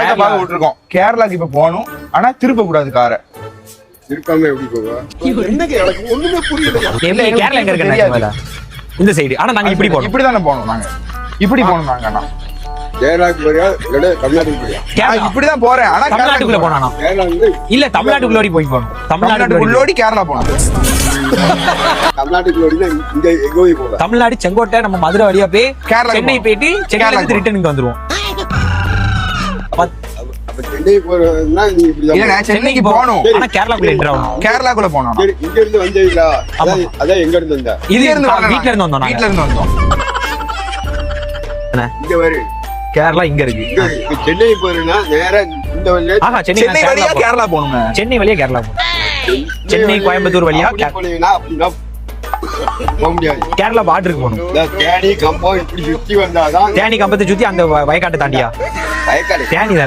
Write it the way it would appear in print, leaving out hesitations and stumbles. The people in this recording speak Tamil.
இடத்த பார்க்க விட்டுருக்கோம். கேரளாக்கு இப்ப போகணும், ஆனா திருப்ப கூடாது காரை. இருக்காம எப்படி போவா? என்னங்க எனக்கு ஒண்ணுமே புரியல. கேரளா எங்க இருக்கு? இந்த சைடு. ஆனா நாங்க இப்படி போறோம். இப்படிதானே போகணும் நாங்க. இப்படி போகணும் நாங்க. ஆனா கேரளாக்கு போறியா இல்ல தமிழ்நாட்டுக்கு போறியா? இப்படிதான் போறேன். ஆனா தமிழ்நாட்டுக்குள்ள போனா கேரளா வந்து இல்ல தமிழ்நாட்டுக்குள்ளோடி போய் போகணும். தமிழ்நாட்டுக்குள்ளோடி கேரளா போகணும். தமிழ்நாட்டுக்குள்ள இங்க எங்க போய் போவா? தமிழ்நாடு செங்கோட்டை நம்ம மதுரை வழியா போய் கேரளா சென்னை போயிட்டு சென்னையில ரிட்டர்னுக்கு வந்துருவோம். அப்ப சென்னை போறதுன்னா நீ இப்படி இல்ல சென்னைக்கு போகணும், ஆனா கேரளாக்குள்ள என்ட்ரு ஆகணும். கேரளாக்குள்ள போகணும். இங்க இருந்து வந்தீங்களா? அதான் எங்க இருந்து வந்தா? இது இருந்து வீட்ல இருந்து வந்தோம். வீட்ல இருந்து வந்தோம். இங்க வரு. கேரளா இங்க இருக்கு. இப்ப சென்னை போறேன்னா நேரா இந்த வழியா ஆஹா சென்னை வழியா கேரளா போகணுங்க. சென்னை வழியா கேரளா போகணும். சென்னை கோயம்புத்தூர் வழியா போனீங்கன்னா அப்படின்னா போக முடியாது. கேரளா பார்டருக்கு போகணும். தேனி கம்பம் இப்படி சுத்தி வந்தாதான் தேனி கம்பத்தை சுத்தி அந்த வயக்காட்டை தாண்டியா? வயக்காடு தேனி தானே